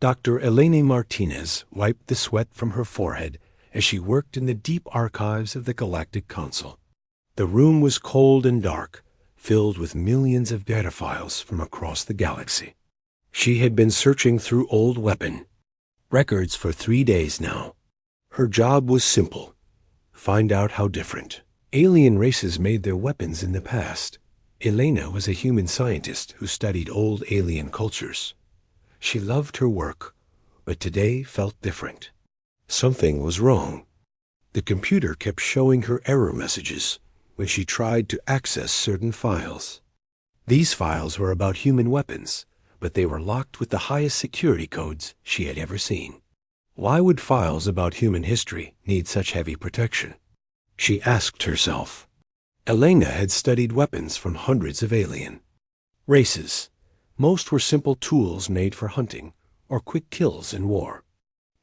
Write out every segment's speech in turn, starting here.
Dr. Elena Martinez wiped the sweat from her forehead as she worked in the deep archives of the Galactic Council. The room was cold and dark, filled with millions of data files from across the galaxy. She had been searching through old weapon records for 3 days now. Her job was simple: find out how different alien races made their weapons in the past. Elena was a human scientist who studied old alien cultures. She loved her work, but today felt different. Something was wrong. The computer kept showing her error messages when she tried to access certain files. These files were about human weapons, but they were locked with the highest security codes she had ever seen. Why would files about human history need such heavy protection? She asked herself. Elena had studied weapons from hundreds of alien races. Most were simple tools made for hunting or quick kills in war.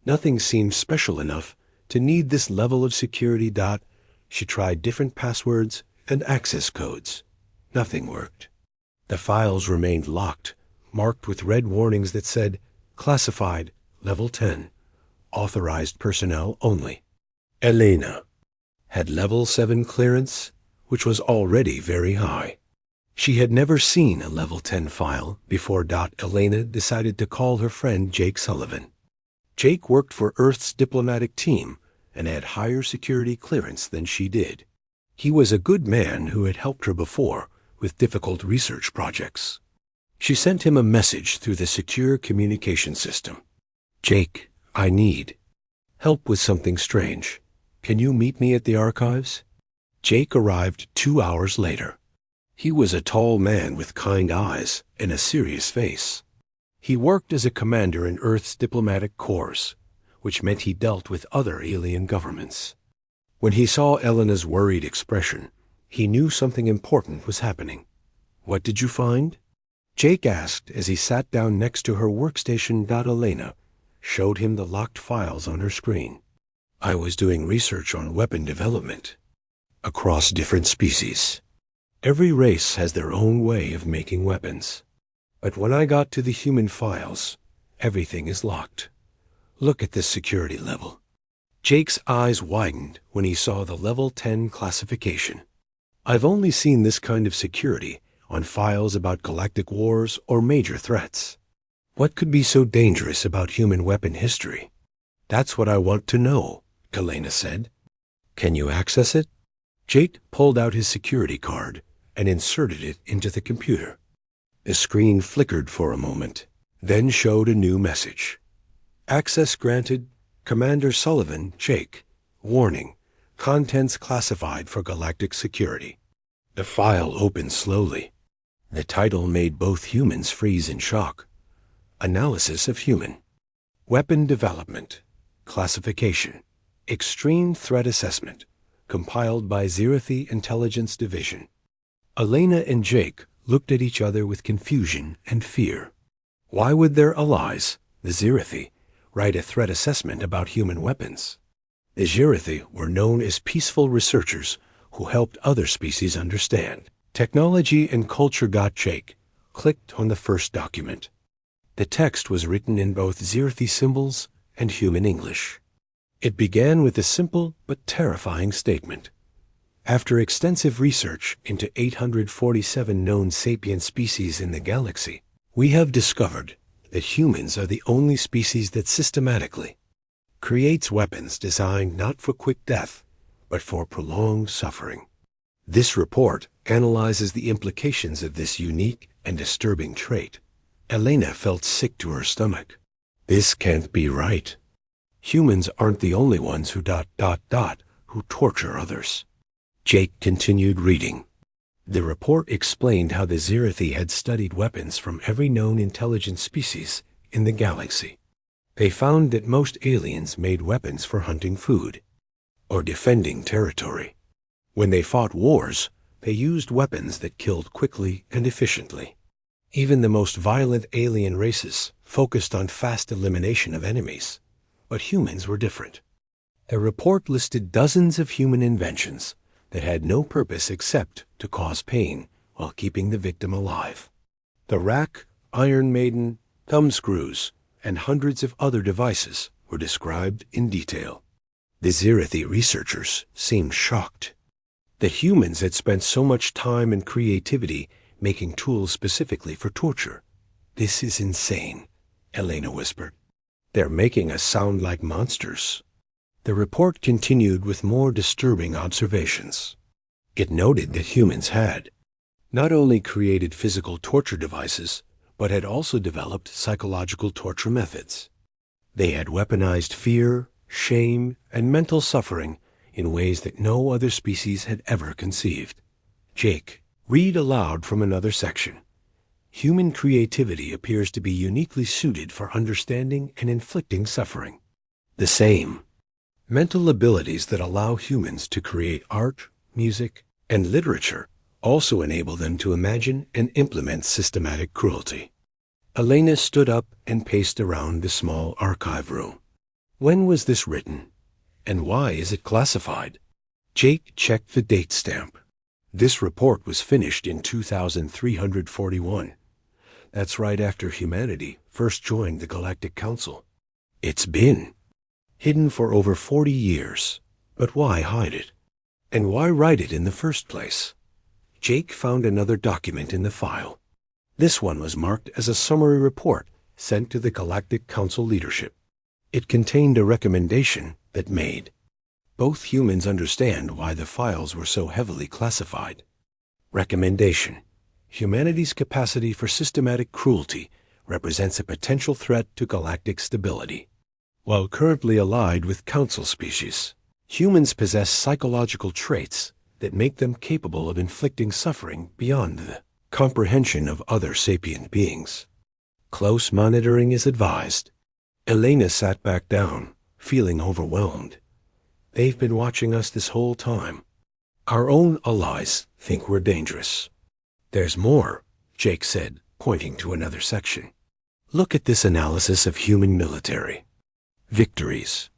Nothing seemed special enough to need this level of security. She tried different passwords and access codes. Nothing worked. The files remained locked, marked with red warnings that said, "Classified, Level 10, Authorized Personnel Only." Elena had Level 7 clearance, which was already very high. She had never seen a Level 10 file before. Elena decided to call her friend Jake Sullivan. Jake worked for Earth's diplomatic team and had higher security clearance than she did. He was a good man who had helped her before with difficult research projects. She sent him a message through the secure communication system. "Jake, I need help with something strange. Can you meet me at the archives?" Jake arrived 2 hours later. He was a tall man with kind eyes and a serious face. He worked as a commander in Earth's diplomatic corps, which meant he dealt with other alien governments. When he saw Elena's worried expression, he knew something important was happening. "What did you find?" Jake asked as he sat down next to her workstation. Elena showed him the locked files on her screen. "I was doing research on weapon development across different species. Every race has their own way of making weapons. But when I got to the human files, everything is locked. Look at this security level." Jake's eyes widened when he saw the Level 10 classification. "I've only seen this kind of security on files about galactic wars or major threats. What could be so dangerous about human weapon history?" "That's what I want to know," Elena said. "Can you access it?" Jake pulled out his security card and inserted it into the computer. The screen flickered for a moment, then showed a new message. "Access granted, Commander Sullivan, Jake. Warning, contents classified for galactic security." The file opened slowly. The title made both humans freeze in shock. Analysis of Human Weapon Development Classification Extreme Threat Assessment, compiled by Zirathi Intelligence Division. Elena and Jake looked at each other with confusion and fear. Why would their allies, the Zirathi, write a threat assessment about human weapons? The Zirathi were known as peaceful researchers who helped other species understand technology and culture. Jake clicked on the first document. The text was written in both Zirathi symbols and human English. It began with a simple but terrifying statement. After extensive research into 847 known sapient species in the galaxy, we have discovered that humans are the only species that systematically creates weapons designed not for quick death, but for prolonged suffering. This report analyzes the implications of this unique and disturbing trait. Elena felt sick to her stomach. This can't be right. Humans aren't the only ones who who torture others. Jake continued reading. The report explained how the Zirathi had studied weapons from every known intelligent species in the galaxy. They found that most aliens made weapons for hunting food or defending territory. When they fought wars, they used weapons that killed quickly and efficiently. Even the most violent alien races focused on fast elimination of enemies, but humans were different. The report listed dozens of human inventions that had no purpose except to cause pain while keeping the victim alive. The rack, Iron Maiden, thumb screws, and hundreds of other devices were described in detail. The Zirathi researchers seemed shocked that humans had spent so much time and creativity making tools specifically for torture. "This is insane," Elena whispered. "They're making us sound like monsters." The report continued with more disturbing observations. It noted that humans had not only created physical torture devices, but had also developed psychological torture methods. They had weaponized fear, shame, and mental suffering in ways that no other species had ever conceived. Jake, read aloud from another section. "Human creativity appears to be uniquely suited for understanding and inflicting suffering. The same mental abilities that allow humans to create art, music, and literature also enable them to imagine and implement systematic cruelty." Elena stood up and paced around the small archive room. "When was this written? And why is it classified?" Jake checked the date stamp. "This report was finished in 2341. That's right after humanity first joined the Galactic Council. It's been hidden for over 40 years. But why hide it? And why write it in the first place?" Jake found another document in the file. This one was marked as a summary report sent to the Galactic Council leadership. It contained a recommendation that made both humans understand why the files were so heavily classified. Recommendation: humanity's capacity for systematic cruelty represents a potential threat to galactic stability. While currently allied with Council species, humans possess psychological traits that make them capable of inflicting suffering beyond the comprehension of other sapient beings. Close monitoring is advised. Elena sat back down, feeling overwhelmed. "They've been watching us this whole time. Our own allies think we're dangerous." "There's more," Jake said, pointing to another section. "Look at this analysis of human military victories."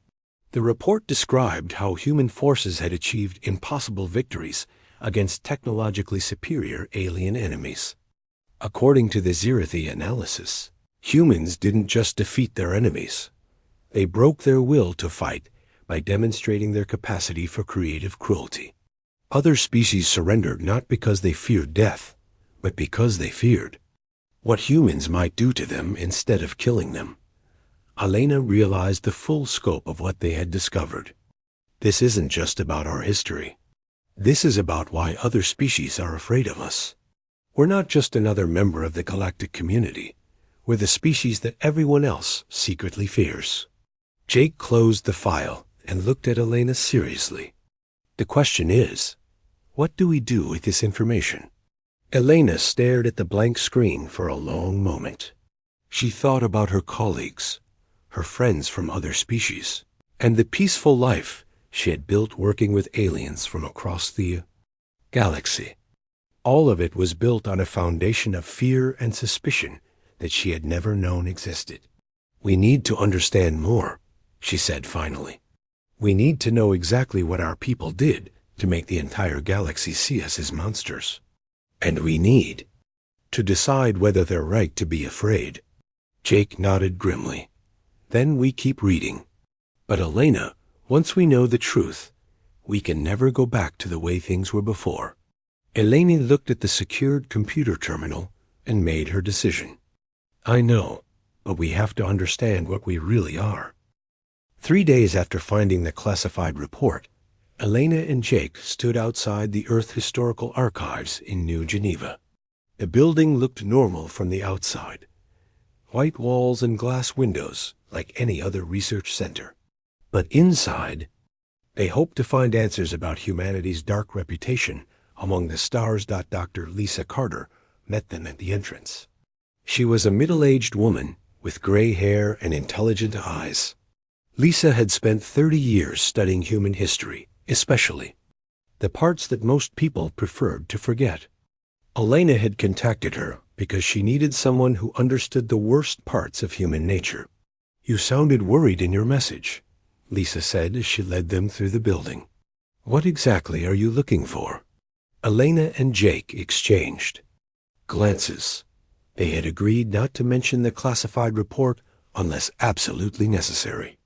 The report described how human forces had achieved impossible victories against technologically superior alien enemies. According to the Zirathi analysis, humans didn't just defeat their enemies. They broke their will to fight by demonstrating their capacity for creative cruelty. Other species surrendered not because they feared death, but because they feared what humans might do to them instead of killing them. Elena realized the full scope of what they had discovered. This isn't just about our history. This is about why other species are afraid of us. We're not just another member of the galactic community. We're the species that everyone else secretly fears. Jake closed the file and looked at Elena seriously. "The question is, what do we do with this information?" Elena stared at the blank screen for a long moment. She thought about her colleagues, her friends from other species, and the peaceful life she had built working with aliens from across the galaxy. All of it was built on a foundation of fear and suspicion that she had never known existed. "We need to understand more," she said finally. "We need to know exactly what our people did to make the entire galaxy see us as monsters. And we need to decide whether they're right to be afraid." Jake nodded grimly. "Then we keep reading. But Elena, once we know the truth, we can never go back to the way things were before." Elena looked at the secured computer terminal and made her decision. "I know, but we have to understand what we really are." 3 days after finding the classified report, Elena and Jake stood outside the Earth Historical Archives in New Geneva. The building looked normal from the outside. White walls and glass windows like any other research center. But inside, they hoped to find answers about humanity's dark reputation among the stars. Dr. Lisa Carter met them at the entrance. She was a middle-aged woman with gray hair and intelligent eyes. Lisa had spent 30 years studying human history, especially the parts that most people preferred to forget. Elena had contacted her because she needed someone who understood the worst parts of human nature. "You sounded worried in your message," Lisa said as she led them through the building. "What exactly are you looking for?" Elena and Jake exchanged glances. They had agreed not to mention the classified report unless absolutely necessary.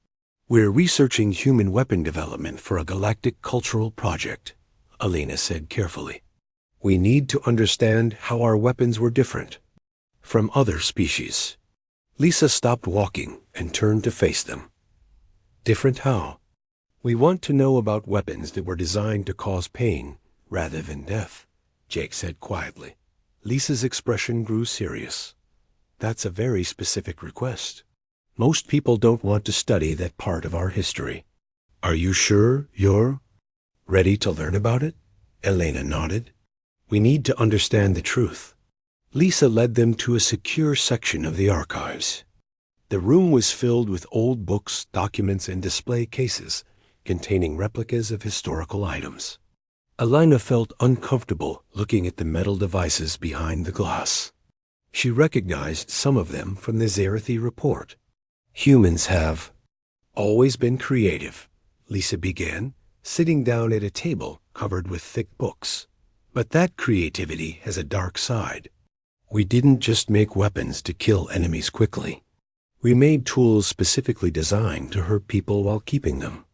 We're researching human weapon development for a galactic cultural project, Elena said carefully. We need to understand how our weapons were different from other species. Lisa stopped walking and turned to face them. Different how? We want to know about weapons that were designed to cause pain rather than death, Jake said quietly. Lisa's expression grew serious. That's a very specific request. Most people don't want to study that part of our history. Are you sure you're ready to learn about it? Elena nodded. We need to understand the truth. Lisa led them to a secure section of the archives. The room was filled with old books, documents, and display cases containing replicas of historical items. Elena felt uncomfortable looking at the metal devices behind the glass. She recognized some of them from the Zerathi report. Humans have always been creative, Lisa began, sitting down at a table covered with thick books. But that creativity has a dark side. We didn't just make weapons to kill enemies quickly. We made tools specifically designed to hurt people while keeping them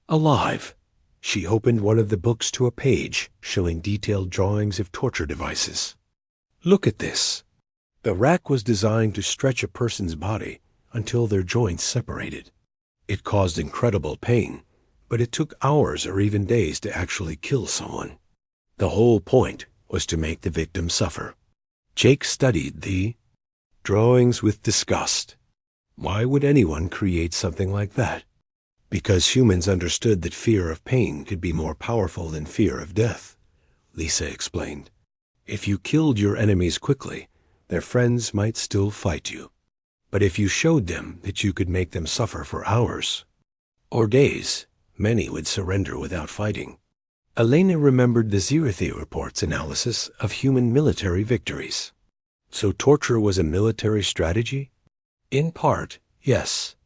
alive. She opened one of the books to a page showing detailed drawings of torture devices. Look at this. The rack was designed to stretch a person's body until their joints separated. It caused incredible pain, but it took hours or even days to actually kill someone. The whole point was to make the victim suffer. Jake studied the drawings with disgust. Why would anyone create something like that? Because humans understood that fear of pain could be more powerful than fear of death, Lisa explained. If you killed your enemies quickly, their friends might still fight you. But if you showed them that you could make them suffer for hours or days, many would surrender without fighting. Elena remembered the Zerathi report's analysis of human military victories. So torture was a military strategy? In part, yes.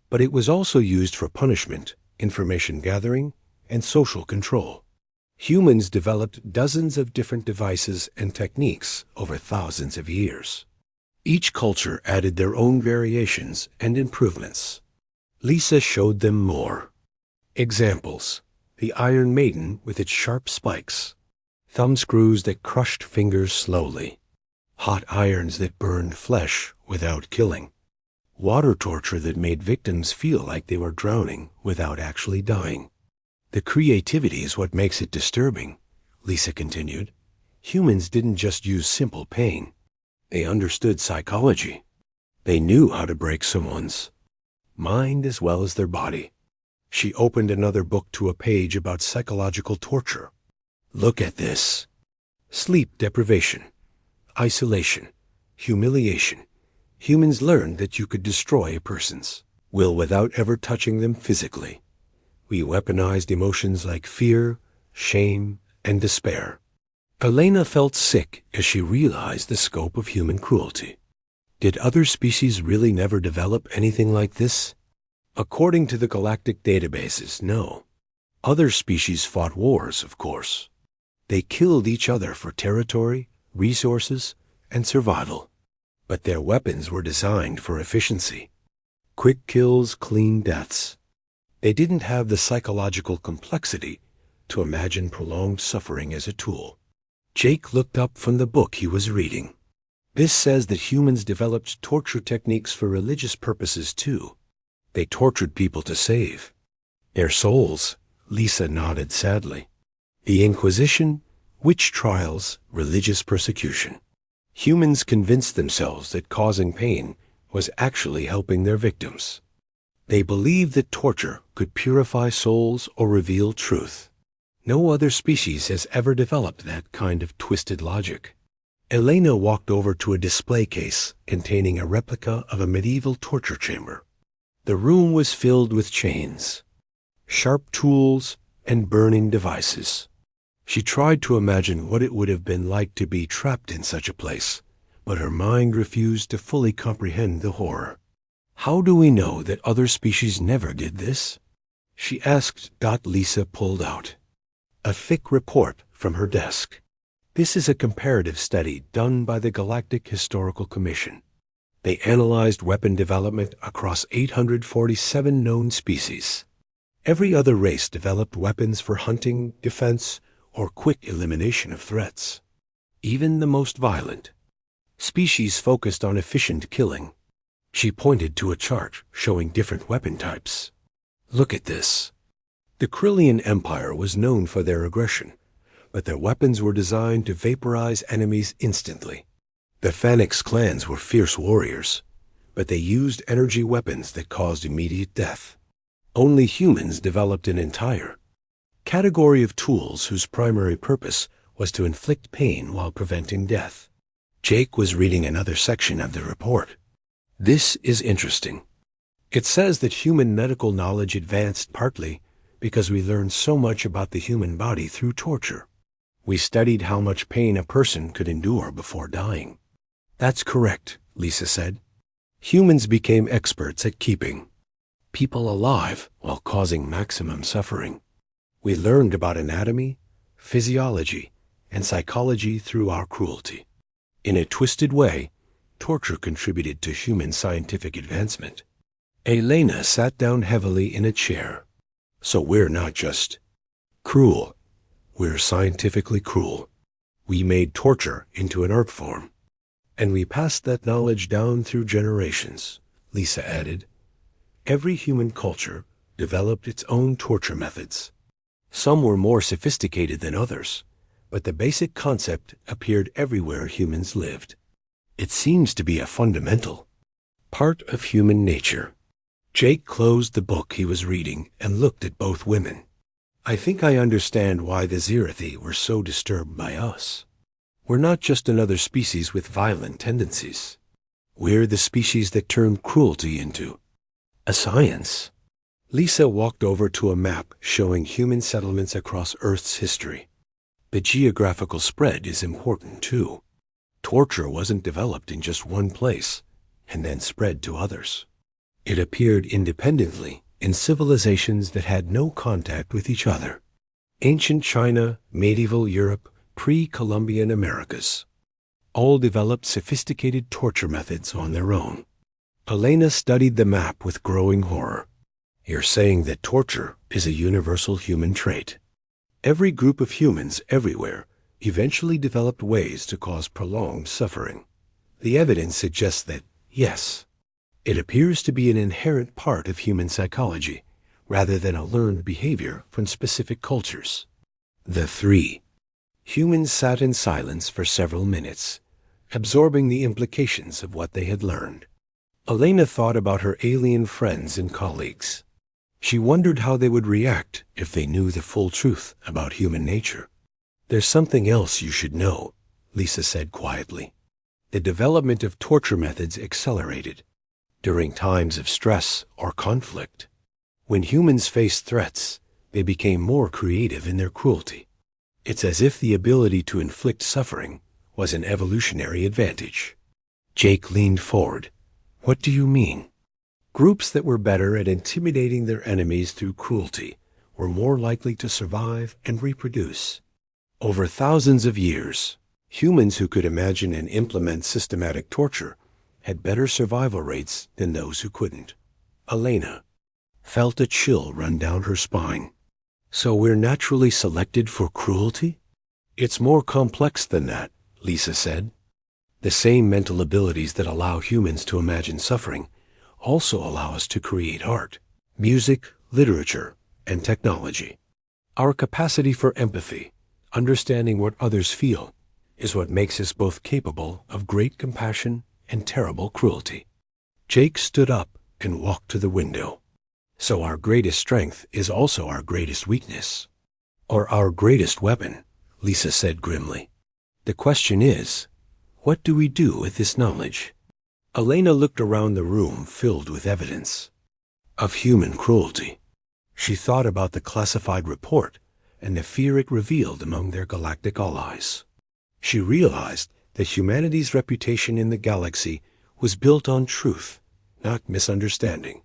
But it was also used for punishment, information gathering, and social control. Humans developed dozens of different devices and techniques over thousands of years. Each culture added their own variations and improvements. Lisa showed them more. Examples: the Iron Maiden with its sharp spikes, thumb screws that crushed fingers slowly, hot irons that burned flesh without killing, water torture that made victims feel like they were drowning without actually dying. The creativity is what makes it disturbing, Lisa continued. Humans didn't just use simple pain. They understood psychology. They knew how to break someone's mind as well as their body. She opened another book to a page about psychological torture. Look at this. Sleep deprivation, isolation, humiliation. Humans learned that you could destroy a person's will without ever touching them physically. We weaponized emotions like fear, shame, and despair. Elena felt sick as she realized the scope of human cruelty. Did other species really never develop anything like this? According to the galactic databases, no. Other species fought wars, of course. They killed each other for territory, resources, and survival. But their weapons were designed for efficiency. Quick kills, clean deaths. They didn't have the psychological complexity to imagine prolonged suffering as a tool. Jake looked up from the book he was reading. This says that humans developed torture techniques for religious purposes too. They tortured people to save their souls. Lisa nodded sadly. The Inquisition, witch trials, religious persecution. Humans convinced themselves that causing pain was actually helping their victims. They believed that torture could purify souls or reveal truth. No other species has ever developed that kind of twisted logic. Elena walked over to a display case containing a replica of a medieval torture chamber. The room was filled with chains, sharp tools, and burning devices. She tried to imagine what it would have been like to be trapped in such a place, but her mind refused to fully comprehend the horror. How do we know that other species never did this? She asked. Lisa pulled out a thick report from her desk. This is a comparative study done by the Galactic Historical Commission. They analyzed weapon development across 847 known species. Every other race developed weapons for hunting, defense, or quick elimination of threats. Even the most violent species focused on efficient killing. She pointed to a chart showing different weapon types. Look at this. The Krillian Empire was known for their aggression, but their weapons were designed to vaporize enemies instantly. The Phoenix clans were fierce warriors, but they used energy weapons that caused immediate death. Only humans developed an entire category of tools whose primary purpose was to inflict pain while preventing death. Jake was reading another section of the report. This is interesting. It says that human medical knowledge advanced partly because we learned so much about the human body through torture. We studied how much pain a person could endure before dying. That's correct, Lisa said. Humans became experts at keeping people alive while causing maximum suffering. We learned about anatomy, physiology, and psychology through our cruelty. In a twisted way, torture contributed to human scientific advancement. Elena sat down heavily in a chair. So we're not just cruel. We're scientifically cruel. We made torture into an art form. And we passed that knowledge down through generations, Lisa added. Every human culture developed its own torture methods. Some were more sophisticated than others, but the basic concept appeared everywhere humans lived. It seems to be a fundamental part of human nature. Jake closed the book he was reading and looked at both women. I think I understand why the Zirathi were so disturbed by us. We're not just another species with violent tendencies. We're the species that turned cruelty into a science. Lisa walked over to a map showing human settlements across Earth's history. The geographical spread is important too. Torture wasn't developed in just one place and then spread to others. It appeared independently in civilizations that had no contact with each other. Ancient China, medieval Europe, pre-Columbian Americas all developed sophisticated torture methods on their own. Elena studied the map with growing horror. You're saying that torture is a universal human trait. Every group of humans everywhere eventually developed ways to cause prolonged suffering. The evidence suggests that, yes, it appears to be an inherent part of human psychology, rather than a learned behavior from specific cultures. The three humans sat in silence for several minutes, absorbing the implications of what they had learned. Elena thought about her alien friends and colleagues. She wondered how they would react if they knew the full truth about human nature. There's something else you should know, Lisa said quietly. The development of torture methods accelerated during times of stress or conflict. When humans faced threats, they became more creative in their cruelty. It's as if the ability to inflict suffering was an evolutionary advantage. Jake leaned forward. What do you mean? Groups that were better at intimidating their enemies through cruelty were more likely to survive and reproduce. Over thousands of years, humans who could imagine and implement systematic torture had better survival rates than those who couldn't. Elena felt a chill run down her spine. So we're naturally selected for cruelty? It's more complex than that, Lisa said. The same mental abilities that allow humans to imagine suffering also allow us to create art, music, literature, and technology. Our capacity for empathy, understanding what others feel, is what makes us both capable of great compassion and terrible cruelty. Jake stood up and walked to the window. So our greatest strength is also our greatest weakness. Or our greatest weapon, Lisa said grimly. The question is, what do we do with this knowledge? Elena looked around the room filled with evidence of human cruelty. She thought about the classified report and the fear it revealed among their galactic allies. She realized that humanity's reputation in the galaxy was built on truth, not misunderstanding.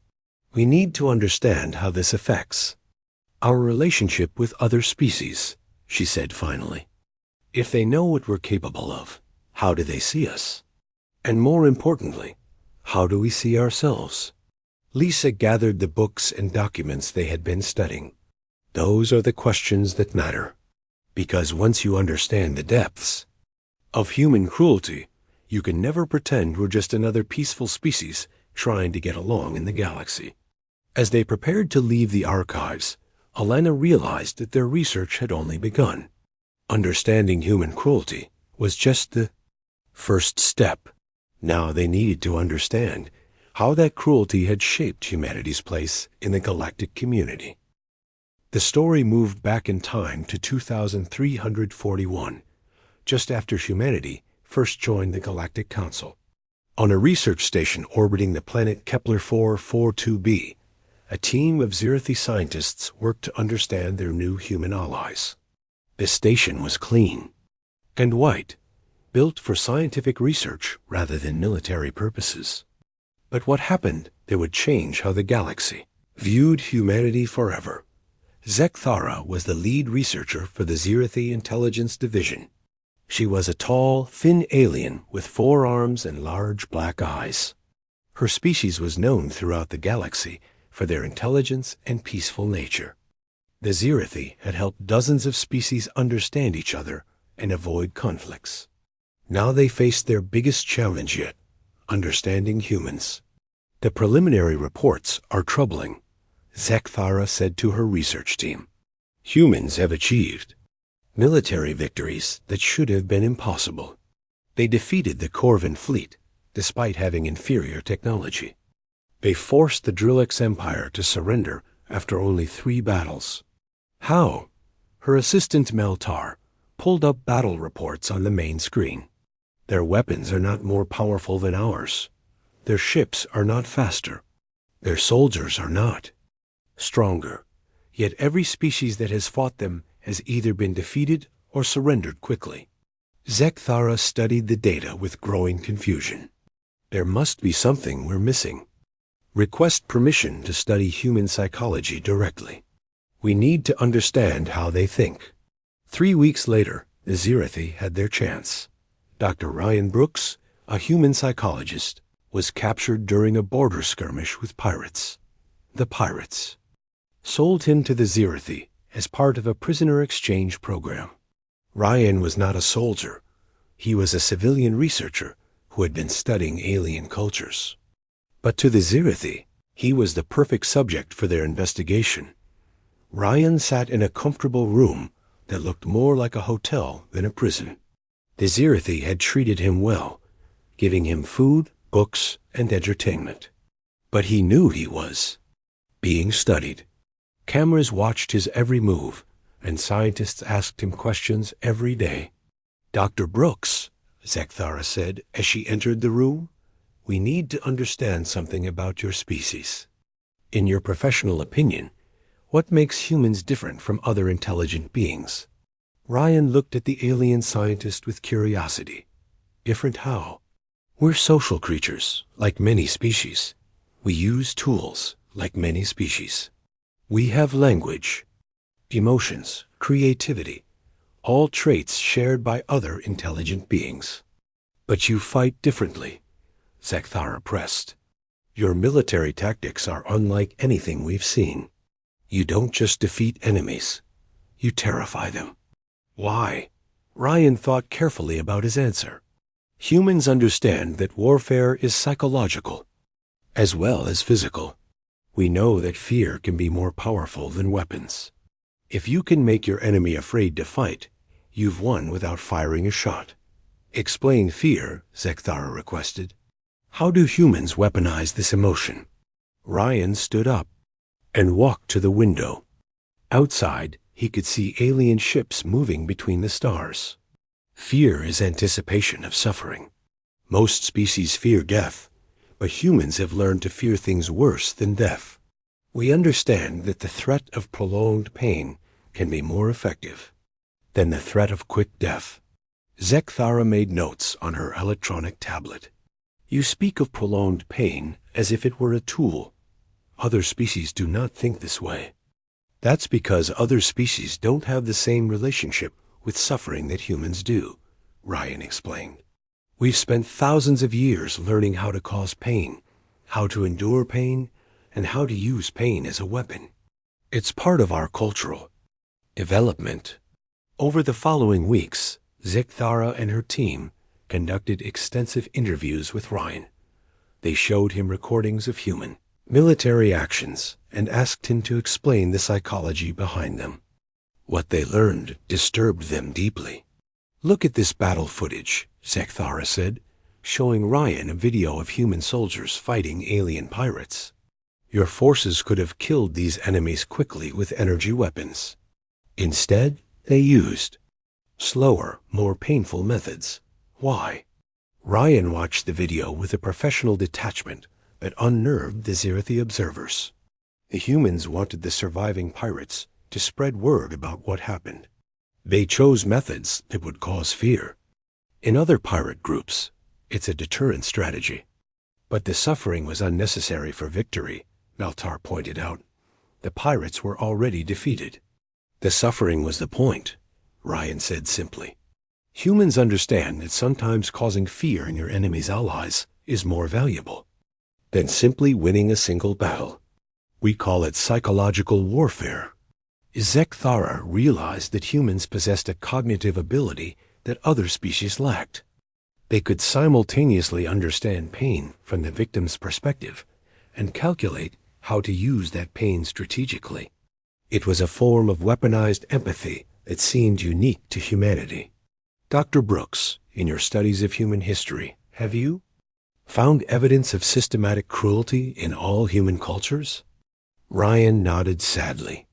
We need to understand how this affects our relationship with other species, she said finally. If they know what we're capable of, how do they see us? And more importantly, How do we see ourselves? Lisa gathered the books and documents they had been studying. Those are the questions that matter. Because once you understand the depths of human cruelty, you can never pretend we're just another peaceful species trying to get along in the galaxy. As they prepared to leave the archives, Alana realized that their research had only begun. Understanding human cruelty was just the first step. Now they needed to understand how that cruelty had shaped humanity's place in the galactic community. The story moved back in time to 2341, just after humanity first joined the Galactic Council. On a research station orbiting the planet Kepler 442b, a team of Zirathi scientists worked to understand their new human allies. The station was clean and white, built for scientific research rather than military purposes. But what happened that would change how the galaxy viewed humanity forever? Zekthara was the lead researcher for the Zirathi Intelligence Division. She was a tall, thin alien with 4 arms and large black eyes. Her species was known throughout the galaxy for their intelligence and peaceful nature. The Zirathi had helped dozens of species understand each other and avoid conflicts. Now they faced their biggest challenge yet, understanding humans. The preliminary reports are troubling, Zekthara said to her research team. Humans have achieved military victories that should have been impossible. They defeated the Corvin fleet, despite having inferior technology. They forced the Drillix Empire to surrender after only 3 battles. How? Her assistant Meltar pulled up battle reports on the main screen. Their weapons are not more powerful than ours. Their ships are not faster. Their soldiers are not stronger. Yet every species that has fought them has either been defeated or surrendered quickly. Zekthara studied the data with growing confusion. There must be something we're missing. Request permission to study human psychology directly. We need to understand how they think. 3 weeks later, the Zirathi had their chance. Dr. Ryan Brooks, a human psychologist, was captured during a border skirmish with pirates. The pirates sold him to the Zirathi as part of a prisoner exchange program. Ryan was not a soldier. He was a civilian researcher who had been studying alien cultures. But to the Zirathi, he was the perfect subject for their investigation. Ryan sat in a comfortable room that looked more like a hotel than a prison. The Zirathi had treated him well, giving him food, books, and entertainment. But he knew he was being studied. Cameras watched his every move, and scientists asked him questions every day. Dr. Brooks, Zekthara said as she entered the room, we need to understand something about your species. In your professional opinion, what makes humans different from other intelligent beings? Ryan looked at the alien scientist with curiosity. Different how? We're social creatures, like many species. We use tools, like many species. We have language, emotions, creativity, all traits shared by other intelligent beings. But you fight differently, Zekthara pressed. Your military tactics are unlike anything we've seen. You don't just defeat enemies, you terrify them. Why? Ryan thought carefully about his answer. Humans understand that warfare is psychological, as well as physical. We know that fear can be more powerful than weapons. If you can make your enemy afraid to fight, you've won without firing a shot. Explain fear, Zekthara requested. How do humans weaponize this emotion? Ryan stood up and walked to the window. Outside, he could see alien ships moving between the stars. Fear is anticipation of suffering. Most species fear death, but humans have learned to fear things worse than death. We understand that the threat of prolonged pain can be more effective than the threat of quick death. Zekthara made notes on her electronic tablet. You speak of prolonged pain as if it were a tool. Other species do not think this way. That's because other species don't have the same relationship with suffering that humans do, Ryan explained. We've spent thousands of years learning how to cause pain, how to endure pain, and how to use pain as a weapon. It's part of our cultural development. Over the following weeks, Zekthara and her team conducted extensive interviews with Ryan. They showed him recordings of human military actions and asked him to explain the psychology behind them. What they learned disturbed them deeply. "Look at this battle footage," Zekthara said, showing Ryan a video of human soldiers fighting alien pirates. "Your forces could have killed these enemies quickly with energy weapons. Instead, they used slower, more painful methods. Why?" Ryan watched the video with a professional detachment that unnerved the Zirathi observers. The humans wanted the surviving pirates to spread word about what happened. They chose methods that would cause fear. In other pirate groups, it's a deterrent strategy. But the suffering was unnecessary for victory, Maltar pointed out. The pirates were already defeated. "The suffering was the point," Ryan said simply. "Humans understand that sometimes causing fear in your enemy's allies is more valuable than simply winning a single battle. We call it psychological warfare." Zekthara realized that humans possessed a cognitive ability that other species lacked. They could simultaneously understand pain from the victim's perspective and calculate how to use that pain strategically. It was a form of weaponized empathy that seemed unique to humanity. "Dr. Brooks, in your studies of human history, have you found evidence of systematic cruelty in all human cultures?" Ryan nodded sadly.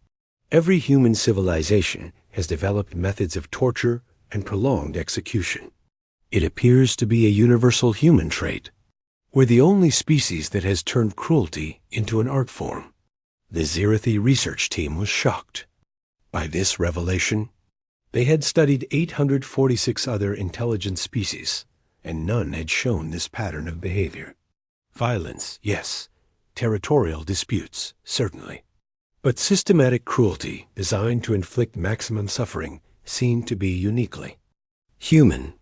"Every human civilization has developed methods of torture and prolonged execution. It appears to be a universal human trait. We're the only species that has turned cruelty into an art form." The Zirathi research team was shocked by this revelation. They had studied 846 other intelligent species, and none had shown this pattern of behavior. Violence, yes. Territorial disputes, certainly. But systematic cruelty designed to inflict maximum suffering seemed to be uniquely human.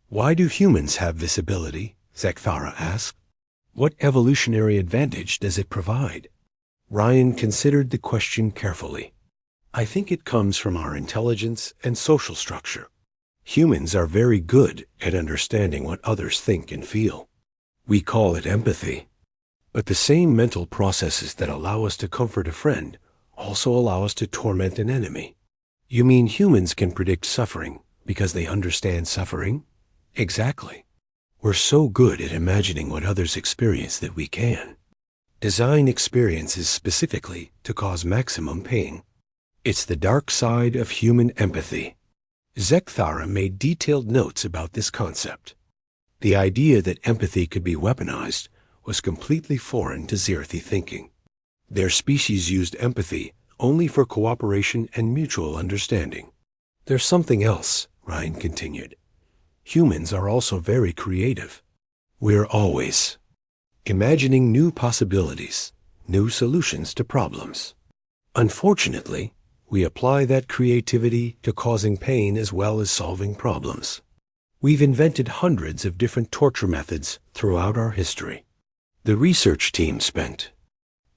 "Why do humans have this ability?" Zekthara asked. "What evolutionary advantage does it provide?" Ryan considered the question carefully. "I think it comes from our intelligence and social structure. Humans are very good at understanding what others think and feel. We call it empathy. But the same mental processes that allow us to comfort a friend also allow us to torment an enemy." "You mean humans can predict suffering because they understand suffering?" "Exactly. We're so good at imagining what others experience that we can design experiences specifically to cause maximum pain. It's the dark side of human empathy." Zekthara made detailed notes about this concept. The idea that empathy could be weaponized was completely foreign to Zirathi thinking. Their species used empathy only for cooperation and mutual understanding. "There's something else," Ryan continued. "Humans are also very creative. We're always imagining new possibilities, new solutions to problems. Unfortunately, we apply that creativity to causing pain as well as solving problems. We've invented hundreds of different torture methods throughout our history." The research team spent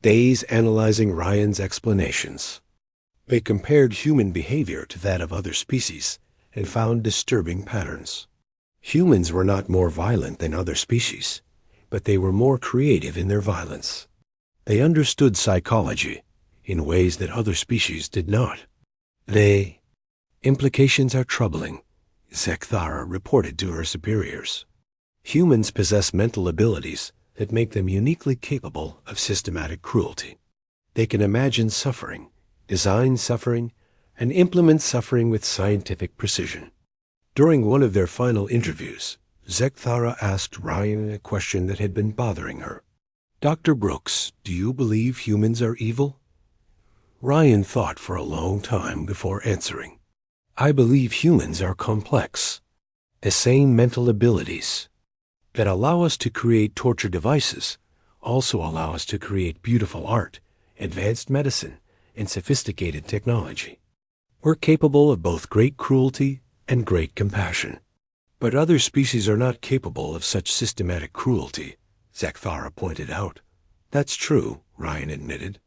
days analyzing Ryan's explanations. They compared human behavior to that of other species and found disturbing patterns. Humans were not more violent than other species, but they were more creative in their violence. They understood psychology in ways that other species did not. "The implications are troubling," Zekthara reported to her superiors. "Humans possess mental abilities that make them uniquely capable of systematic cruelty. They can imagine suffering, design suffering, and implement suffering with scientific precision." During one of their final interviews, Zekthara asked Ryan a question that had been bothering her. "Dr. Brooks, do you believe humans are evil?" Ryan thought for a long time before answering. "I believe humans are complex. The same mental abilities that allow us to create torture devices also allow us to create beautiful art, advanced medicine, and sophisticated technology. We're capable of both great cruelty and great compassion. But other species are not capable of such systematic cruelty, Zekthara pointed out. That's true, Ryan admitted.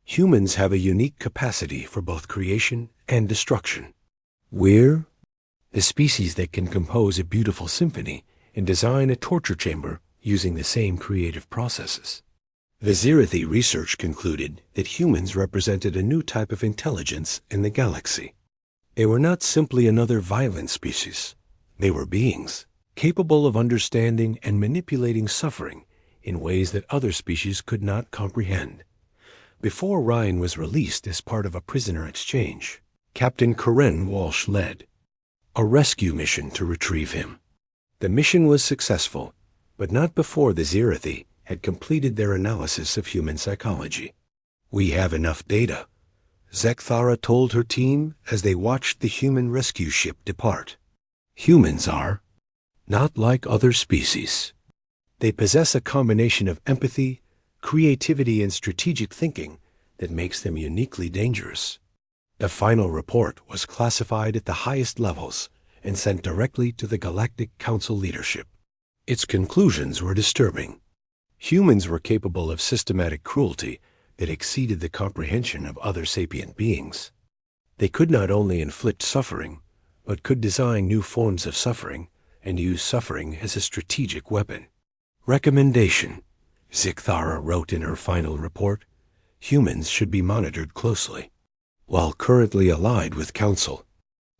Humans have a unique capacity for both creation and destruction. We're the species that can compose a beautiful symphony and design a torture chamber using the same creative processes. The Zirathi research concluded that humans represented a new type of intelligence in the galaxy. They were not simply another violent species. They were beings capable of understanding and manipulating suffering in ways that other species could not comprehend. Before Ryan was released as part of a prisoner exchange, Captain Karen Walsh led a rescue mission to retrieve him. The mission was successful, but not before the Zirathi had completed their analysis of human psychology. We have enough data, Zekthara told her team as they watched the human rescue ship depart. Humans are not like other species. They possess a combination of empathy, creativity, and strategic thinking that makes them uniquely dangerous. The final report was classified at the highest levels and sent directly to the Galactic Council leadership. Its conclusions were disturbing. Humans were capable of systematic cruelty that exceeded the comprehension of other sapient beings. They could not only inflict suffering, but could design new forms of suffering and use suffering as a strategic weapon. Recommendation, Zekthara wrote in her final report, humans should be monitored closely. While currently allied with Council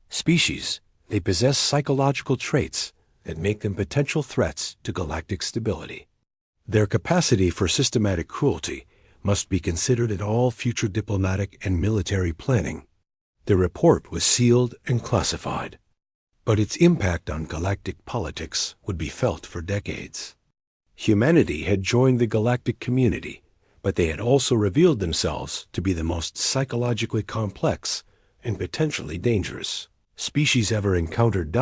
species, they possess psychological traits that make them potential threats to galactic stability. Their capacity for systematic cruelty must be considered in all future diplomatic and military planning. The report was sealed and classified, but its impact on galactic politics would be felt for decades. Humanity had joined the galactic community, but they had also revealed themselves to be the most psychologically complex and potentially dangerous species ever encountered.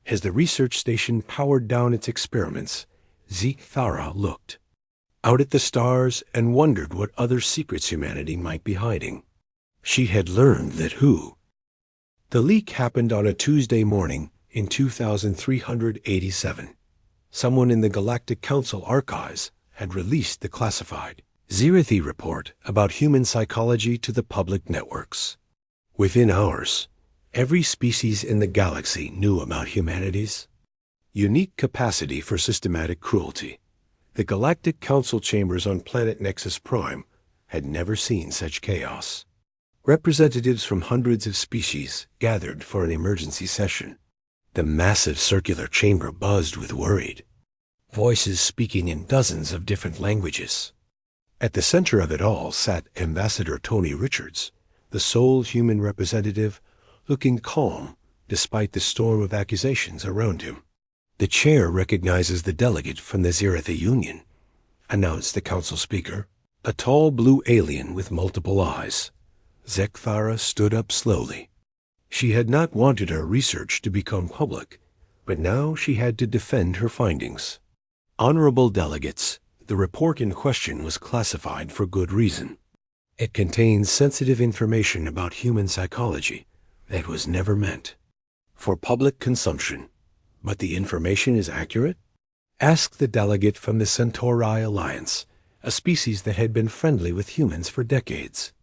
As the research station powered down its experiments, Zekthara looked out at the stars and wondered what other secrets humanity might be hiding. She had learned that the leak happened on a Tuesday morning in 2387. Someone in the Galactic Council archives had released the classified Zirathi report about human psychology to the public networks. Within hours, every species in the galaxy knew about humanity's unique capacity for systematic cruelty. The Galactic Council chambers on planet Nexus Prime had never seen such chaos. Representatives from hundreds of species gathered for an emergency session. The massive circular chamber buzzed with worried voices speaking in dozens of different languages. At the center of it all sat Ambassador Tony Richards, the sole human representative, looking calm despite the storm of accusations around him. The chair recognizes the delegate from the Zirathi Union, announced the council speaker, a tall blue alien with multiple eyes. Zekthara stood up slowly. She had not wanted her research to become public, but now she had to defend her findings. Honorable delegates, the report in question was classified for good reason. It contains sensitive information about human psychology that was never meant for public consumption. But the information is accurate? Asked the delegate from the Centauri Alliance, a species that had been friendly with humans for decades.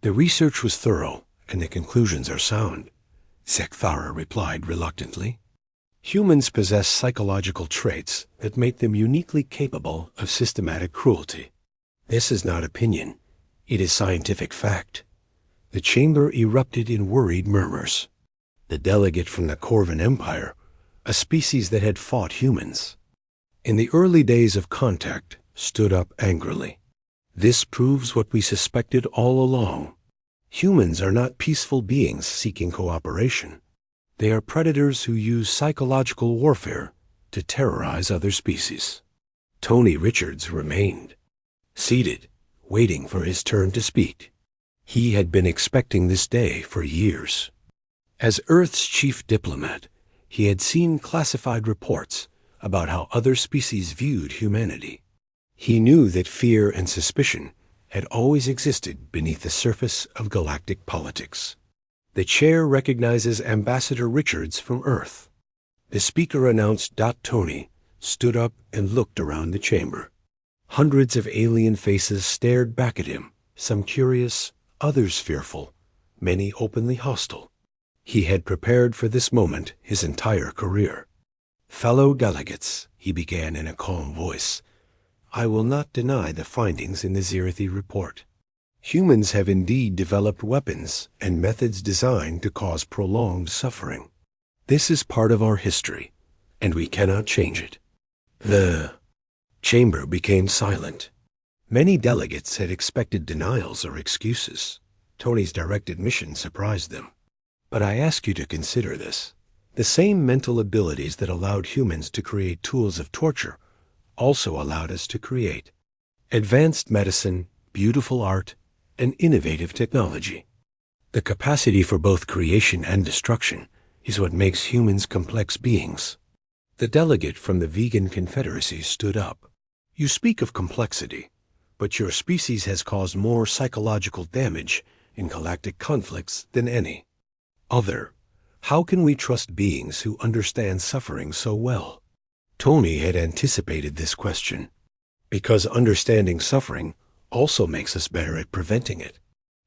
The research was thorough, and the conclusions are sound, Zekthara replied reluctantly. Humans possess psychological traits that make them uniquely capable of systematic cruelty. This is not opinion. It is scientific fact. The chamber erupted in worried murmurs. The delegate from the Corvan Empire, a species that had fought humans in the early days of contact, stood up angrily. This proves what we suspected all along. Humans are not peaceful beings seeking cooperation. They are predators who use psychological warfare to terrorize other species. Tony Richards remained seated, waiting for his turn to speak. He had been expecting this day for years. As Earth's chief diplomat, he had seen classified reports about how other species viewed humanity. He knew that fear and suspicion had always existed beneath the surface of galactic politics. The chair recognizes Ambassador Richards from Earth. The speaker announced. Tony stood up and looked around the chamber. Hundreds of alien faces stared back at him, some curious, others fearful, many openly hostile. He had prepared for this moment his entire career. "Fellow delegates," he began in a calm voice, "I will not deny the findings in the Zirathi report. Humans have indeed developed weapons and methods designed to cause prolonged suffering. This is part of our history, and we cannot change it." The chamber became silent. Many delegates had expected denials or excuses. Tony's direct admission surprised them. "But I ask you to consider this. The same mental abilities that allowed humans to create tools of torture also allowed us to create advanced medicine, beautiful art, and innovative technology. The capacity for both creation and destruction is what makes humans complex beings." The delegate from the Vegan Confederacy stood up. "You speak of complexity, but your species has caused more psychological damage in galactic conflicts than any other. How can we trust beings who understand suffering so well?" Tony had anticipated this question. Because understanding suffering also makes us better at preventing it.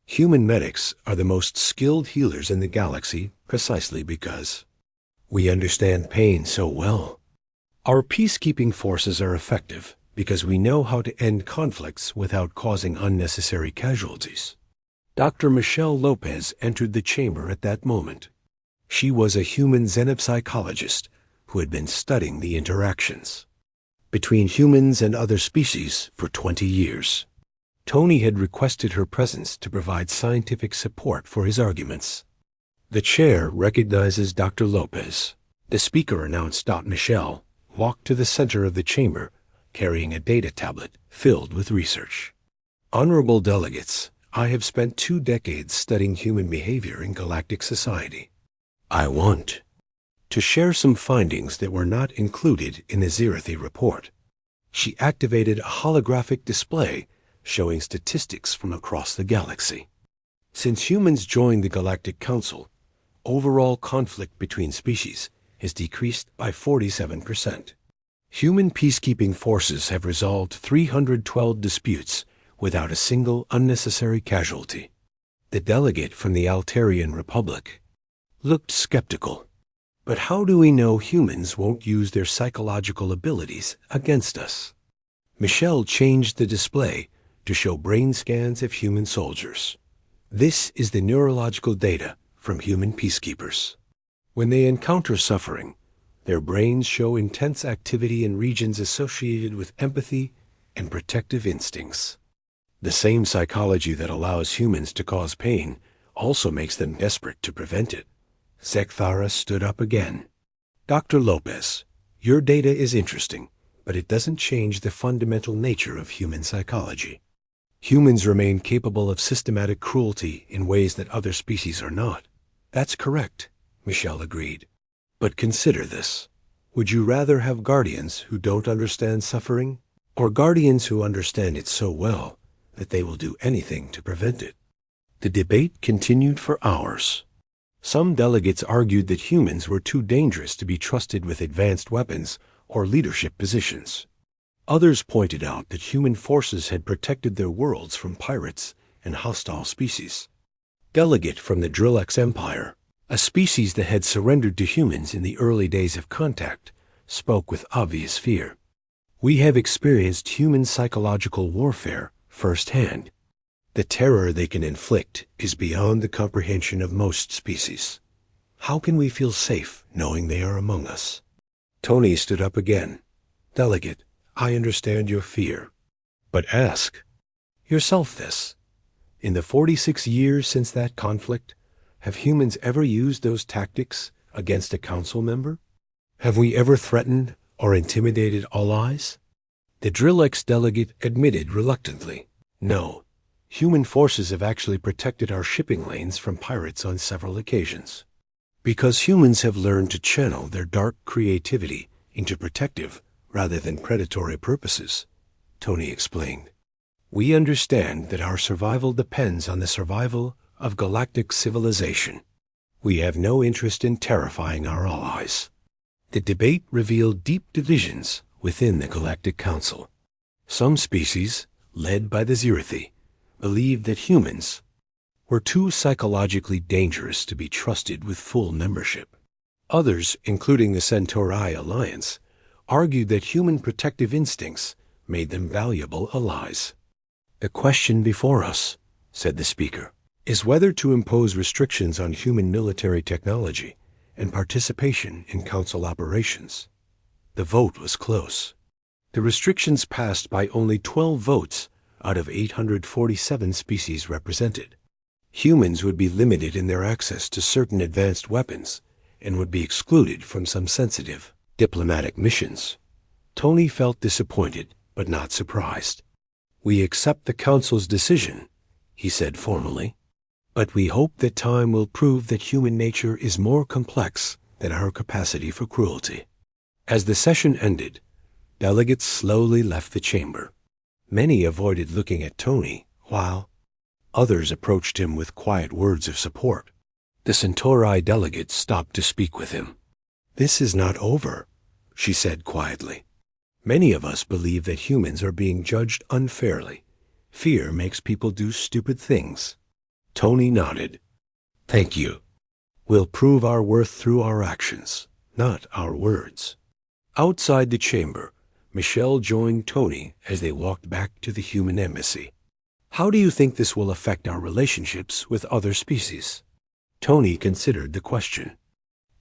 Human medics are the most skilled healers in the galaxy precisely because we understand pain so well. Our peacekeeping forces are effective because we know how to end conflicts without causing unnecessary casualties. Dr. Michelle Lopez entered the chamber at that moment. She was a human xenopsychologist who had been studying the interactions between humans and other species for 20 years. Tony had requested her presence to provide scientific support for his arguments. "The chair recognizes Dr. Lopez." The speaker announced. Michelle walked to the center of the chamber, carrying a data tablet filled with research. "Honorable delegates, I have spent 2 decades studying human behavior in galactic society. I want to share some findings that were not included in the Zirathi report." She activated a holographic display showing statistics from across the galaxy. Since humans joined the Galactic Council, overall conflict between species has decreased by 47%. Human peacekeeping forces have resolved 312 disputes without a single unnecessary casualty. The delegate from the Altarian Republic looked skeptical. "But how do we know humans won't use their psychological abilities against us?" Michelle changed the display to show brain scans of human soldiers. "This is the neurological data from human peacekeepers. When they encounter suffering, their brains show intense activity in regions associated with empathy and protective instincts. The same psychology that allows humans to cause pain also makes them desperate to prevent it." Zekthara stood up again. "Dr. Lopez, your data is interesting, but it doesn't change the fundamental nature of human psychology. Humans remain capable of systematic cruelty in ways that other species are not." "That's correct," Michelle agreed. "But consider this. Would you rather have guardians who don't understand suffering, or guardians who understand it so well that they will do anything to prevent it?" The debate continued for hours. Some delegates argued that humans were too dangerous to be trusted with advanced weapons or leadership positions. Others pointed out that human forces had protected their worlds from pirates and hostile species. Delegate from the Drilex Empire, a species that had surrendered to humans in the early days of contact, spoke with obvious fear. "We have experienced human psychological warfare firsthand. The terror they can inflict is beyond the comprehension of most species. How can we feel safe knowing they are among us?" Tony stood up again. "Delegate, I understand your fear. But ask yourself this. In the 46 years since that conflict, have humans ever used those tactics against a council member? Have we ever threatened or intimidated allies?" The Drilex delegate admitted reluctantly, "No. Human forces have actually protected our shipping lanes from pirates on several occasions. Because humans have learned to channel their dark creativity into protective rather than predatory purposes," Tony explained. "We understand that our survival depends on the survival of galactic civilization. We have no interest in terrifying our allies." The debate revealed deep divisions within the Galactic Council. Some species, led by the Zirathi, believed that humans were too psychologically dangerous to be trusted with full membership. Others, including the Centauri Alliance, argued that human protective instincts made them valuable allies. "The question before us," said the speaker, "is whether to impose restrictions on human military technology and participation in Council operations." The vote was close. The restrictions passed by only 12 votes out of 847 species represented. Humans would be limited in their access to certain advanced weapons and would be excluded from some sensitive diplomatic missions. Tony felt disappointed, but not surprised. "We accept the Council's decision," he said formally, "but we hope that time will prove that human nature is more complex than our capacity for cruelty." As the session ended, delegates slowly left the chamber. Many avoided looking at Tony, while others approached him with quiet words of support. The Centauri delegate stopped to speak with him. "This is not over," she said quietly. "Many of us believe that humans are being judged unfairly. Fear makes people do stupid things." Tony nodded. "Thank you. We'll prove our worth through our actions, not our words." Outside the chamber, Michelle joined Tony as they walked back to the human embassy. "How do you think this will affect our relationships with other species?" Tony considered the question.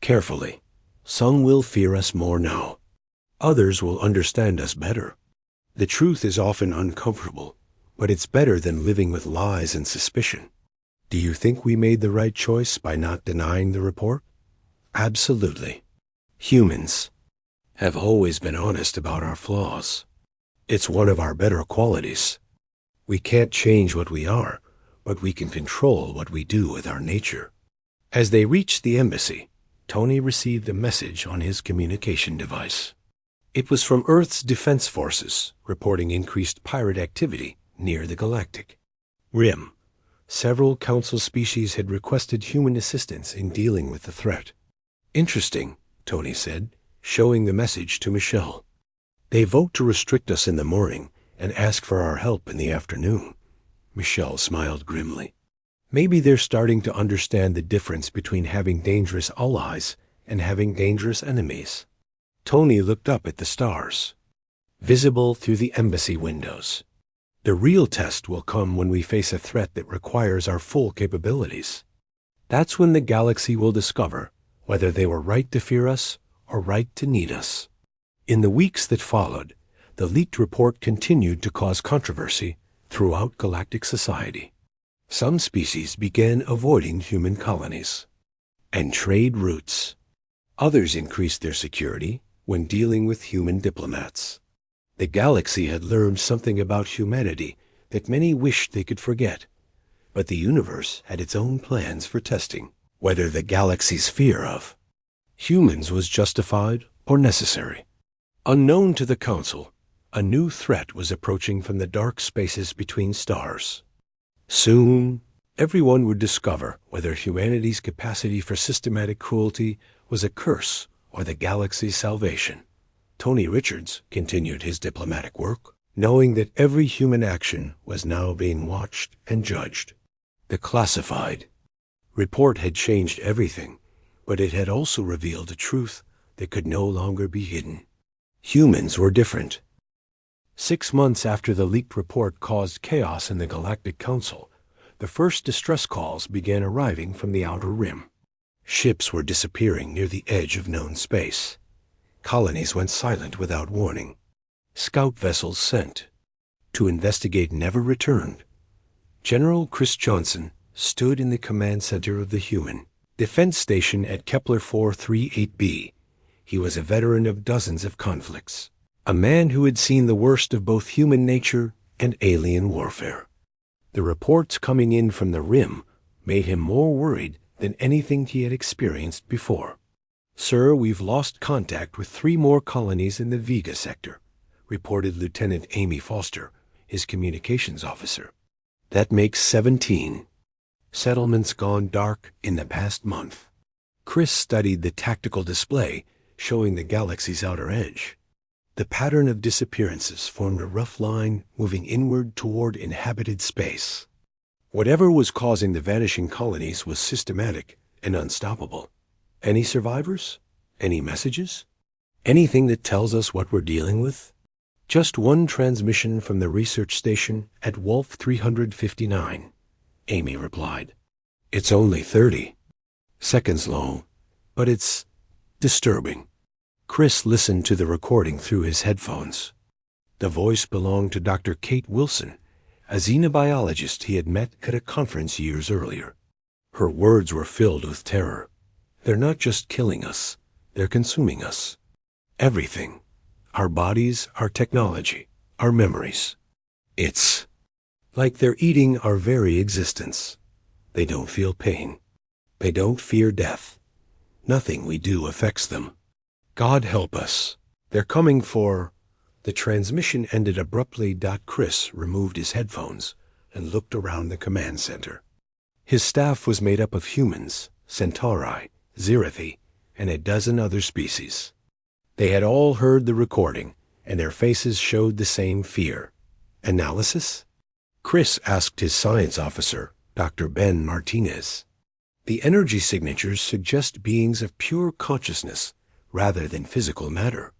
Carefully. "Some will fear us more now. Others will understand us better. The truth is often uncomfortable, but it's better than living with lies and suspicion." "Do you think we made the right choice by not denying the report?" "Absolutely. Humans have always been honest about our flaws. It's one of our better qualities. We can't change what we are, but we can control what we do with our nature." As they reached the embassy, Tony received a message on his communication device. It was from Earth's defense forces, reporting increased pirate activity near the Galactic Rim. Several Council species had requested human assistance in dealing with the threat. "Interesting," Tony said, showing the message to Michelle. "They vote to restrict us in the morning and ask for our help in the afternoon." Michelle smiled grimly. "Maybe they're starting to understand the difference between having dangerous allies and having dangerous enemies." Tony looked up at the stars, visible through the embassy windows. "The real test will come when we face a threat that requires our full capabilities. That's when the galaxy will discover whether they were right to fear us or right to need us." In the weeks that followed, the leaked report continued to cause controversy throughout galactic society. Some species began avoiding human colonies and trade routes. Others increased their security when dealing with human diplomats. The galaxy had learned something about humanity that many wished they could forget, but the universe had its own plans for testing whether the galaxy's fear of humans was justified or necessary. Unknown to the Council, a new threat was approaching from the dark spaces between stars. Soon, everyone would discover whether humanity's capacity for systematic cruelty was a curse or the galaxy's salvation. Tony Richards continued his diplomatic work, knowing that every human action was now being watched and judged. The classified report had changed everything, but it had also revealed a truth that could no longer be hidden. Humans were different. 6 months after the leaked report caused chaos in the Galactic Council, the first distress calls began arriving from the Outer Rim. Ships were disappearing near the edge of known space. Colonies went silent without warning. Scout vessels sent to investigate never returned. General Chris Johnson stood in the command center of the human defense station at Kepler 438b. He was a veteran of dozens of conflicts, a man who had seen the worst of both human nature and alien warfare. The reports coming in from the Rim made him more worried than anything he had experienced before. "Sir, we've lost contact with 3 more colonies in the Vega sector," reported Lieutenant Amy Foster, his communications officer. "That makes 17. Settlements gone dark in the past month." Chris studied the tactical display showing the galaxy's outer edge. The pattern of disappearances formed a rough line moving inward toward inhabited space. Whatever was causing the vanishing colonies was systematic and unstoppable. Any survivors? Any messages? Anything that tells us what we're dealing with? Just one transmission from the research station at Wolf 359, Amy replied. It's only 30 seconds long, but it's disturbing. Chris listened to the recording through his headphones. The voice belonged to Dr. Kate Wilson, a xenobiologist he had met at a conference years earlier. Her words were filled with terror. They're not just killing us, they're consuming us. Everything. Our bodies, our technology, our memories. It's like they're eating our very existence. They don't feel pain. They don't fear death. Nothing we do affects them. God help us. They're coming for... The transmission ended abruptly. Chris removed his headphones and looked around the command center. His staff was made up of humans, Centauri, Zirithi, and a dozen other species. They had all heard the recording, and their faces showed the same fear. Analysis? Chris asked his science officer, Dr. Ben Martinez. The energy signatures suggest beings of pure consciousness rather than physical matter.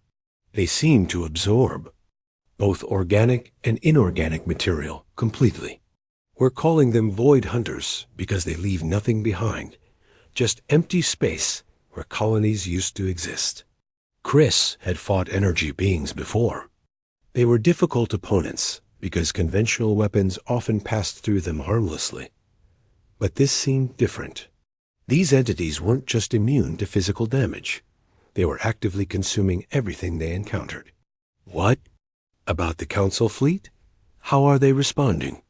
They seem to absorb both organic and inorganic material completely. We're calling them void hunters because they leave nothing behind, just empty space where colonies used to exist. Chris had fought energy beings before. They were difficult opponents because conventional weapons often passed through them harmlessly. But this seemed different. These entities weren't just immune to physical damage. They were actively consuming everything they encountered. What? About the Council fleet? How are they responding?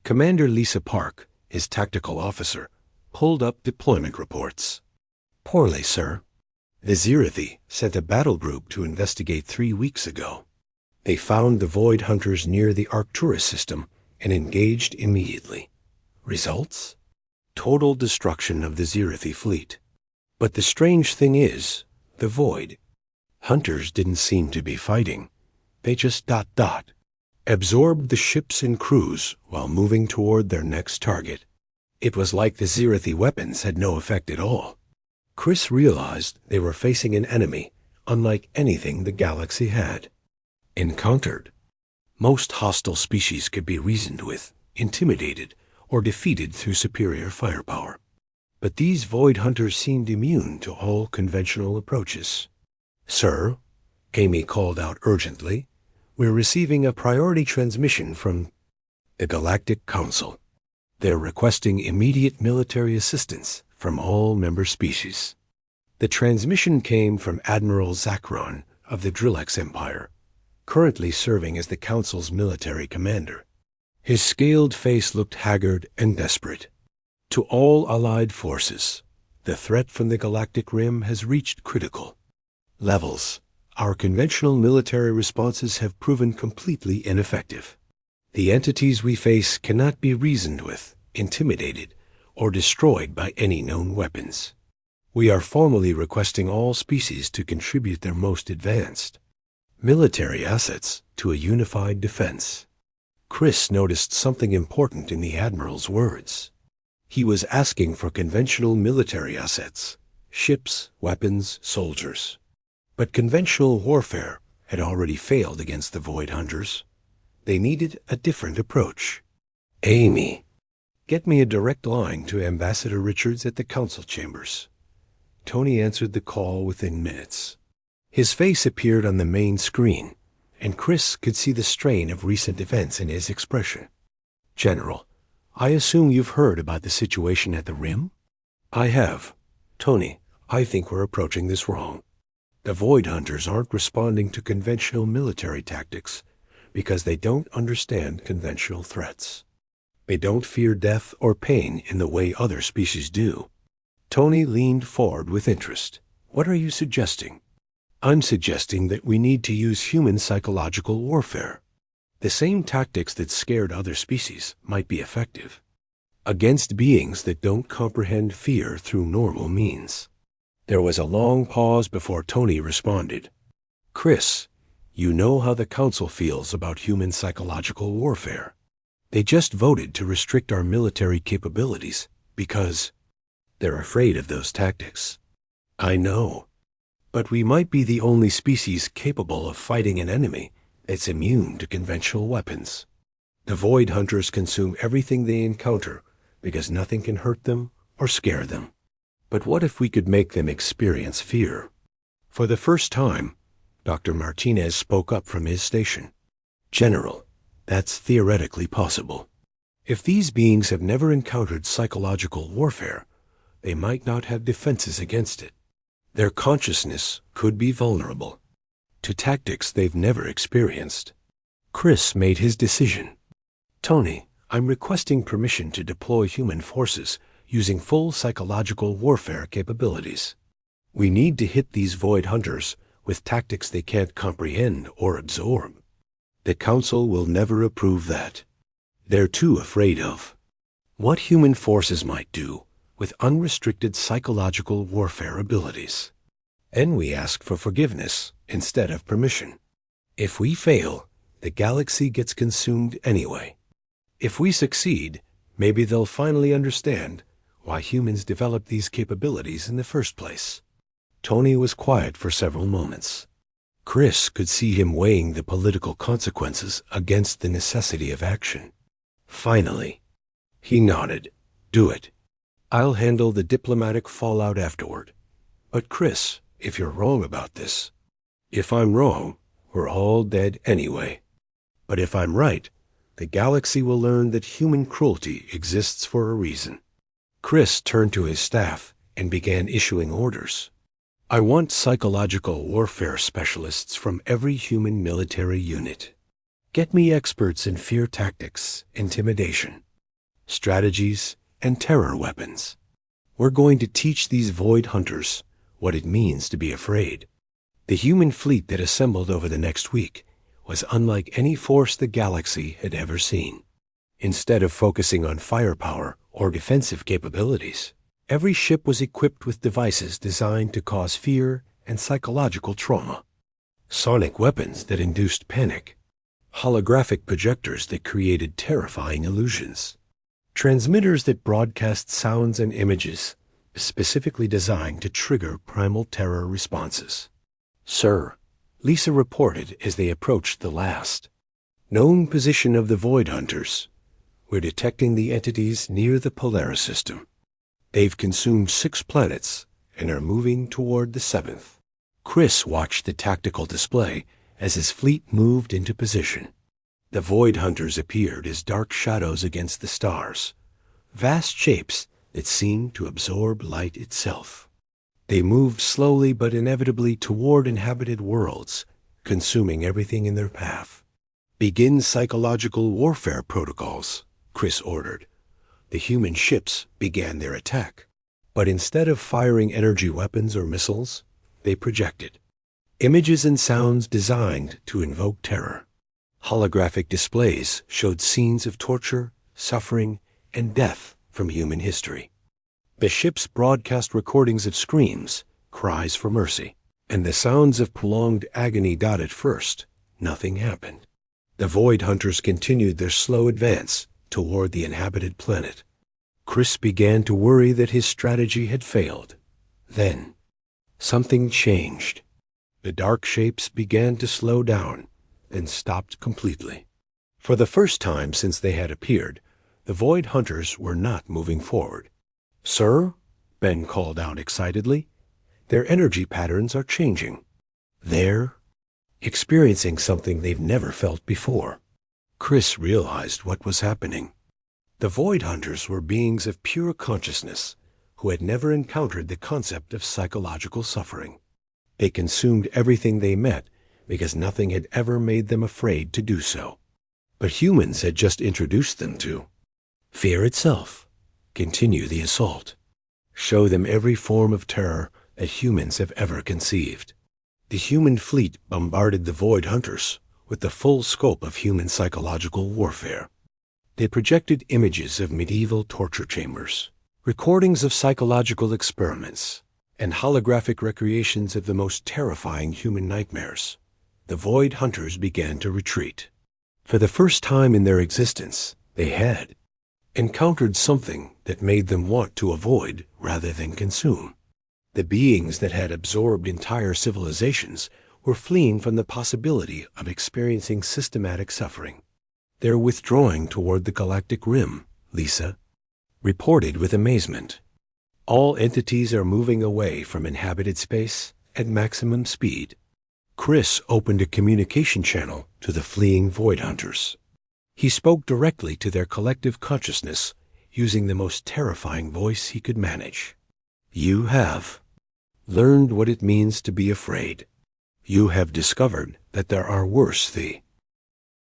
Commander Lisa Park, his tactical officer, pulled up deployment reports. Poorly, sir. The Zirithi sent a battle group to investigate 3 weeks ago. They found the Void Hunters near the Arcturus system and engaged immediately. Results? Total destruction of the Zirithi fleet. But the strange thing is, the Void Hunters didn't seem to be fighting. They just absorbed the ships and crews while moving toward their next target. It was like the Zirithi weapons had no effect at all. Chris realized they were facing an enemy unlike anything the galaxy had encountered. Most hostile species could be reasoned with, intimidated, or defeated through superior firepower. But these Void Hunters seemed immune to all conventional approaches. Sir, Amy called out urgently, we're receiving a priority transmission from the Galactic Council. They're requesting immediate military assistance from all member species. The transmission came from Admiral Zachron of the Drilex Empire, currently serving as the Council's military commander. His scaled face looked haggard and desperate. To all allied forces, the threat from the Galactic Rim has reached critical levels. Our conventional military responses have proven completely ineffective. The entities we face cannot be reasoned with, intimidated, or destroyed by any known weapons. We are formally requesting all species to contribute their most advanced military assets to a unified defense. Chris noticed something important in the Admiral's words. He was asking for conventional military assets, ships, weapons, soldiers. But conventional warfare had already failed against the Void Hunters. They needed a different approach. Amy, get me a direct line to Ambassador Richards at the Council chambers. Tony answered the call within minutes. His face appeared on the main screen, and Chris could see the strain of recent events in his expression. General, I assume you've heard about the situation at the Rim? I have. Tony, I think we're approaching this wrong. The Void Hunters aren't responding to conventional military tactics because they don't understand conventional threats. They don't fear death or pain in the way other species do. Tony leaned forward with interest. What are you suggesting? I'm suggesting that we need to use human psychological warfare. The same tactics that scared other species might be effective against beings that don't comprehend fear through normal means. There was a long pause before Tony responded. Chris, you know how the Council feels about human psychological warfare. They just voted to restrict our military capabilities because they're afraid of those tactics. I know. But we might be the only species capable of fighting an enemy that's immune to conventional weapons. The Void Hunters consume everything they encounter because nothing can hurt them or scare them. But what if we could make them experience fear? For the first time, Dr. Martinez spoke up from his station. General, that's theoretically possible. If these beings have never encountered psychological warfare, they might not have defenses against it. Their consciousness could be vulnerable to tactics they've never experienced. Chris made his decision. Tony, I'm requesting permission to deploy human forces using full psychological warfare capabilities. We need to hit these Void Hunters with tactics they can't comprehend or absorb. The Council will never approve that. They're too afraid of what human forces might do with unrestricted psychological warfare abilities. And we ask for forgiveness instead of permission. If we fail, the galaxy gets consumed anyway. If we succeed, maybe they'll finally understand why humans developed these capabilities in the first place. Tony was quiet for several moments. Chris could see him weighing the political consequences against the necessity of action. Finally, he nodded. Do it. I'll handle the diplomatic fallout afterward. But Chris, if you're wrong about this, if I'm wrong, we're all dead anyway. But if I'm right, the galaxy will learn that human cruelty exists for a reason. Chris turned to his staff and began issuing orders. I want psychological warfare specialists from every human military unit. Get me experts in fear tactics, intimidation, strategies, and terror weapons. We're going to teach these Void Hunters what it means to be afraid. The human fleet that assembled over the next week was unlike any force the galaxy had ever seen. Instead of focusing on firepower or defensive capabilities, every ship was equipped with devices designed to cause fear and psychological trauma. Sonic weapons that induced panic, holographic projectors that created terrifying illusions, transmitters that broadcast sounds and images specifically designed to trigger primal terror responses. Sir, Lisa reported as they approached the last known position of the Void Hunters. We're detecting the entities near the Polaris system. They've consumed 6 planets and are moving toward the 7th. Chris watched the tactical display as his fleet moved into position. The Void Hunters appeared as dark shadows against the stars, vast shapes that seemed to absorb light itself. They moved slowly but inevitably toward inhabited worlds, consuming everything in their path. Begin psychological warfare protocols, Chris ordered. The human ships began their attack. But instead of firing energy weapons or missiles, they projected images and sounds designed to invoke terror. Holographic displays showed scenes of torture, suffering, and death from human history. The ships broadcast recordings of screams, cries for mercy, and the sounds of prolonged agony. At first, nothing happened. The Void Hunters continued their slow advance toward the inhabited planet. Chris began to worry that his strategy had failed. Then, something changed. The dark shapes began to slow down and stopped completely. For the first time since they had appeared, the Void Hunters were not moving forward. Sir, Ben called out excitedly, their energy patterns are changing. They're experiencing something they've never felt before. Chris realized what was happening. The Void Hunters were beings of pure consciousness who had never encountered the concept of psychological suffering. They consumed everything they met because nothing had ever made them afraid to do so. But humans had just introduced them to fear itself. Continue the assault. Show them every form of terror that humans have ever conceived. The human fleet bombarded the Void Hunters with the full scope of human psychological warfare. They projected images of medieval torture chambers, recordings of psychological experiments, and holographic recreations of the most terrifying human nightmares, the Void Hunters began to retreat. For the first time in their existence, they had encountered something that made them want to avoid rather than consume. The beings that had absorbed entire civilizations were fleeing from the possibility of experiencing systematic suffering. They're withdrawing toward the galactic rim, Lisa reported with amazement. All entities are moving away from inhabited space at maximum speed. Chris opened a communication channel to the fleeing Void Hunters. He spoke directly to their collective consciousness using the most terrifying voice he could manage. You have learned what it means to be afraid. You have discovered that there are worse